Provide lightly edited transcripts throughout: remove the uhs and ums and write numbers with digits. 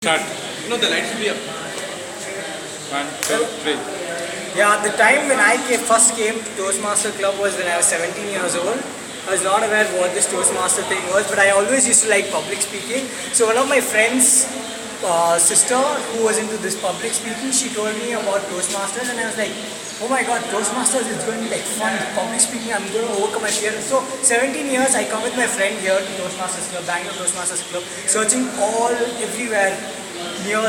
Start. No, the lights will be up. One, two, three. Yeah, the time when I first came to Toastmaster Club was when I was 17 years old. I was not aware what this Toastmaster thing was, but I always used to like public speaking. So one of my friends' sister who was into this public speaking, she told me about Toastmasters, and I was like, oh my god, Toastmasters, it's going to be like fun, public speaking, I'm going to overcome my fear. So 17 years, I come with my friend here to Toastmasters Club, Bangalore Toastmasters Club, searching all, everywhere, near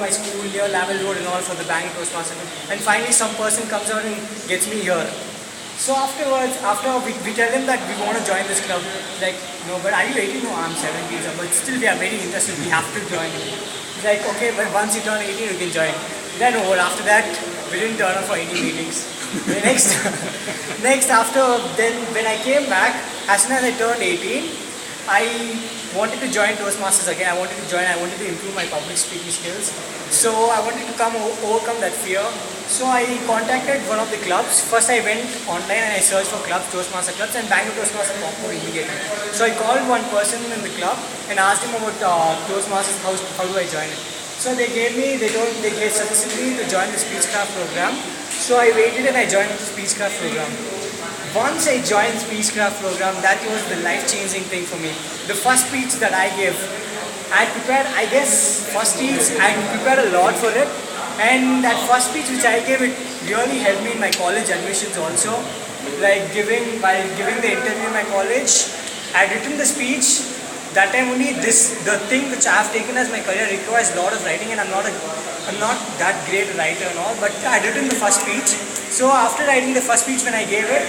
my school, near Lavelle Road and all for the Bangalore Toastmasters Club. And finally some person comes out and gets me here. So afterwards, we tell him that we want to join this club, like, no, but are you 18? No, I'm 17, but still we are very interested, we have to join. He's like, okay, but once you turn 18, you can join. Then after that, we didn't turn up for any meetings. Next when I came back, as soon as I turned 18, I wanted to join Toastmasters again. I wanted to improve my public speaking skills. So I wanted to overcome that fear. So I contacted one of the clubs. First I went online and I searched for clubs, Toastmaster clubs, and Bangalore Toastmasters popped up immediately. So I called one person in the club and asked him about Toastmasters, how do I join it. So they suggested me to join the Speechcraft program. So I waited and I joined the Speechcraft program. Once I joined Speechcraft program, that was the life-changing thing for me. The first speech that I gave, I prepared, I guess, first speech, I prepared a lot for it. And that first speech which I gave, it really helped me in my college admissions also. Like while giving the interview in my college, I had written the speech. That time only the thing which I have taken as my career requires a lot of writing, and I'm not that great a writer and all, but I had written the first speech. So after writing the first speech, when I gave it,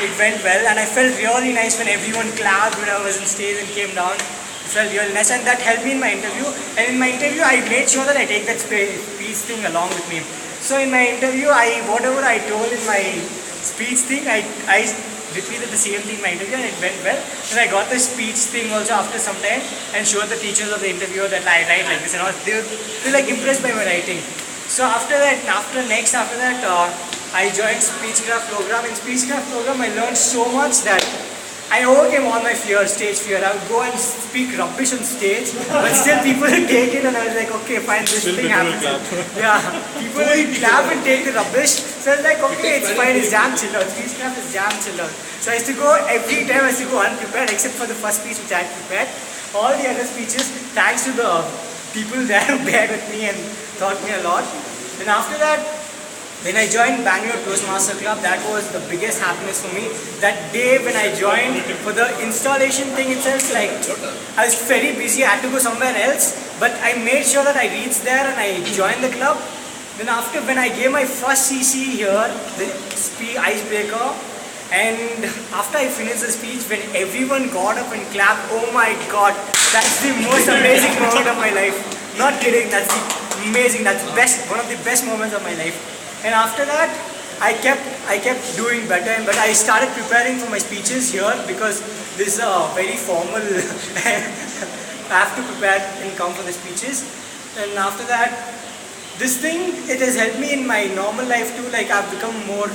it went well, and I felt really nice when everyone clapped when I was on stage and came down. It felt really nice, and that helped me in my interview. And in my interview, I made sure that I take that speech thing along with me. So in my interview, whatever I told in my speech thing, I repeated the same thing in my interview, and it went well. And I got the speech thing also after some time, and showed the teachers of the interviewer that I write like this and all. They were like impressed by my writing. So after that, I joined Speechcraft program. In Speechcraft program, I learned so much that I overcame all my fears, stage fear. I would go and speak rubbish on stage, but still people would take it, and I was like, okay, fine, this thing happens. Yeah, people would clap and take the rubbish. So I was like, okay, it's fine, it's jam chill out. Speechcraft is jam chill out. So I used to go every time, I used to go unprepared, except for the first speech which I had prepared. All the other speeches, thanks to the people there who bared with me and taught me a lot. And after that, when I joined Bangalore Toastmaster Club, that was the biggest happiness for me. That day when I joined for the installation thing itself, like I was very busy, I had to go somewhere else, but I made sure that I reached there and I joined the club. Then when I gave my first CC here, the icebreaker, and after I finished the speech, when everyone got up and clapped, oh my god, that's the most amazing moment of my life. Not kidding, that's one of the best moments of my life. And after that, I kept doing better, but I started preparing for my speeches here because this is a very formal. I have to prepare and come for the speeches. And after that, this thing, it has helped me in my normal life too. Like I've become more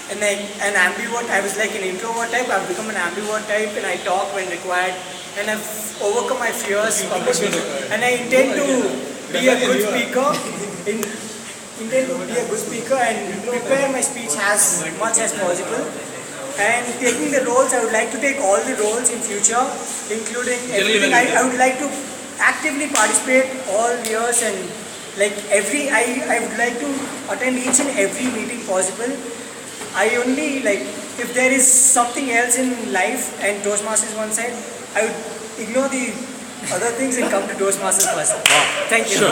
an ambivert. I was like an introvert type. I've become an ambivert type, and I talk when required. And I've overcome my fears. And I intend to be a good speaker. Intend to be a good speaker and prepare my speech as much as possible. And taking the roles, I would like to take all the roles in future, including everything. I would like to actively participate all years, and like I would like to attend each and every meeting possible. I only like, if there is something else in life and Toastmasters one side, I would ignore the other things and come to Toastmasters first. Wow. Thank you. Sure.